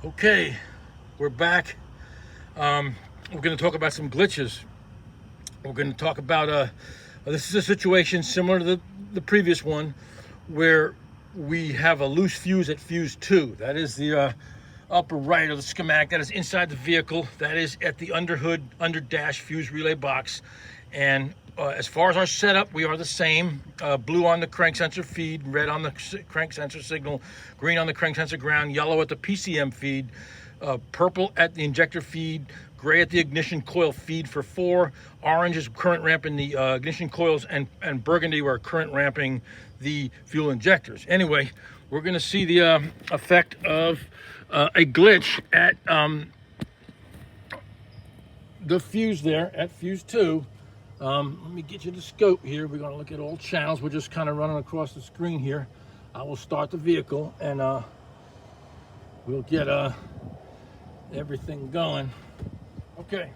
Okay, we're back. We're going to talk about some glitches. We're going to talk about this is a situation similar to the previous one where we have a loose fuse at fuse 2. That is the upper right of the schematic. That is inside the vehicle. That is at the under hood, under dash fuse relay box. And as far as our setup, we are the same. Blue on the crank sensor feed, red on the crank sensor signal, green on the crank sensor ground, yellow at the PCM feed, purple at the injector feed, gray at the ignition coil feed for 4, orange is current ramping the ignition coils, and burgundy we're current ramping the fuel injectors. Anyway, we're going to see the effect of a glitch at the fuse there at fuse 2. Let me get you the scope here. We're going to look at all channels. We're just kind of running across the screen here. I will start the vehicle and we'll get everything going. Okay.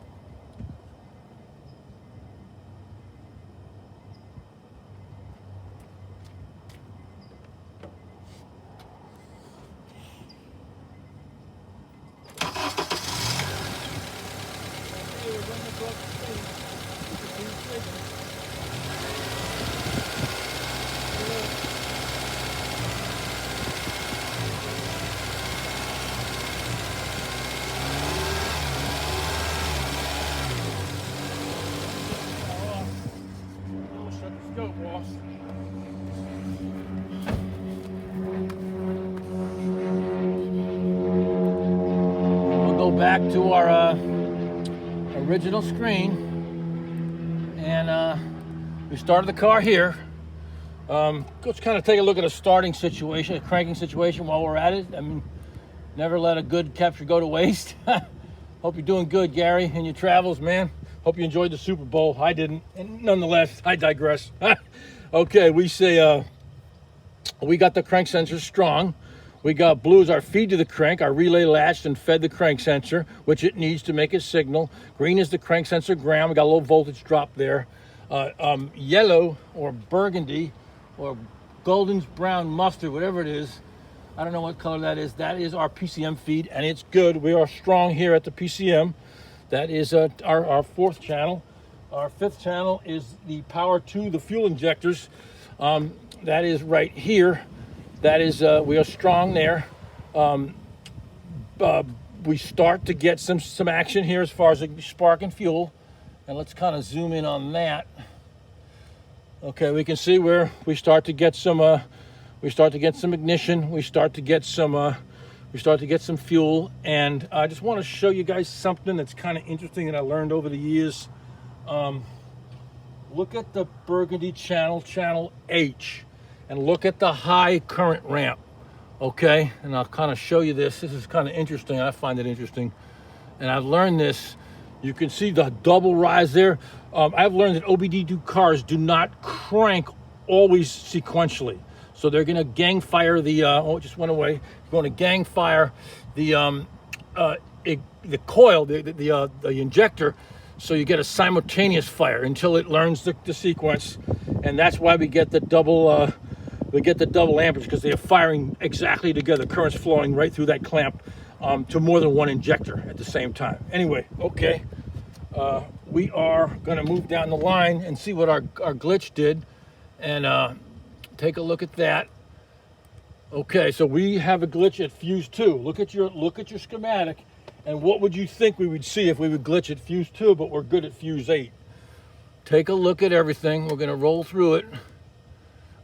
We'll go back to our original screen, and we started the car here. Let's kind of take a look at a starting situation, a cranking situation while we're at it. I mean, never let a good capture go to waste. Hope you're doing good, Gary, in your travels, man. Hope you enjoyed the Super Bowl. I didn't, and nonetheless, I digress. Okay, we say we got the crank sensor strong. We got blue as our feed to the crank. Our relay latched and fed the crank sensor, which it needs to make a signal. Green is the crank sensor ground. We got a low voltage drop there. Yellow or burgundy or golden brown mustard, whatever it is, I don't know what color that is our PCM feed, and it's good. We are strong here at the PCM. That is our 4th channel. Our 5th channel is the power to the fuel injectors. That is right here. That is, we are strong there. We start to get some action here as far as the spark and fuel. And let's kind of zoom in on that. Okay, we can see where we start to get some ignition. We start to get some fuel. And I just want to show you guys something that's kind of interesting that I learned over the years. Look at the burgundy channel, channel H, and look at the high current ramp. Okay, and I'll kind of show you this. This is kind of interesting. I find it interesting, and I've learned this. You can see the double rise there. I've learned that OBD2 cars do not crank always sequentially. So they're going to gang fire the, it just went away. They're going to gang fire the coil, the injector, so you get a simultaneous fire until it learns the sequence. And that's why we get the double amperage, because they are firing exactly together. Current's flowing right through that clamp to more than one injector at the same time. Anyway, okay. We are going to move down the line and see what our glitch did, and take a look at that. Okay, so we have a glitch at fuse 2. Look at your schematic, and what would you think we would see if we would glitch at fuse 2, but we're good at fuse 8? Take a look at everything. We're going to roll through it.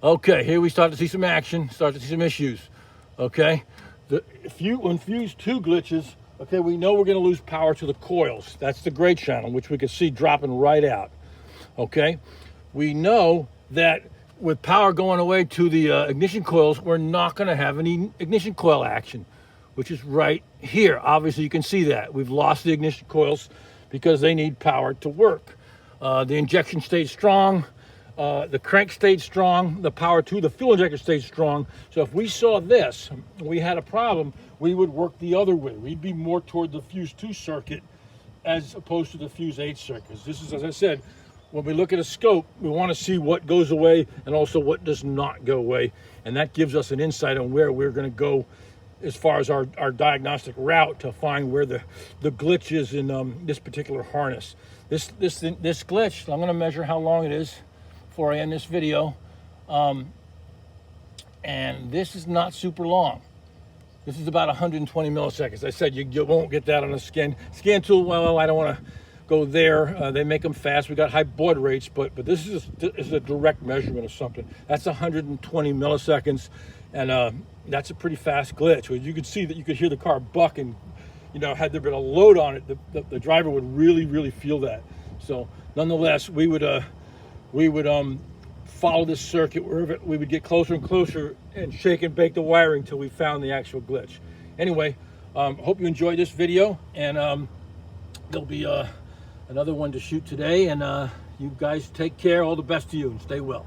Okay, here we start to see some action, start to see some issues. Okay, when fuse 2 glitches, okay, we know we're going to lose power to the coils. That's the gray channel, which we can see dropping right out. Okay, we know that with power going away to the ignition coils, we're not going to have any ignition coil action, which is right here. Obviously, you can see that. We've lost the ignition coils because they need power to work. The injection stayed strong. The crank stayed strong. The power to the fuel injector stayed strong. So if we saw this, we had a problem, we would work the other way. We'd be more toward the fuse 2 circuit as opposed to the fuse 8 circuit. This is, as I said, when we look at a scope, we want to see what goes away and also what does not go away. And that gives us an insight on where we're going to go as far as our diagnostic route to find where the glitch is in this particular harness. This glitch, I'm going to measure how long it is before I end this video. And this is not super long. This is about 120 milliseconds. I said you won't get that on a scan tool. Well, I don't want to go there. They make them fast. We got high baud rates, but this is a direct measurement of something. That's 120 milliseconds, and that's a pretty fast glitch. You could see that, you could hear the car buck, and had there been a load on it, the driver would really feel that. So nonetheless, we would follow this circuit wherever we would get closer and closer and shake and bake the wiring until we found the actual glitch. Anyway, hope you enjoyed this video, and there'll be another one to shoot today, and you guys take care. All the best to you, and stay well.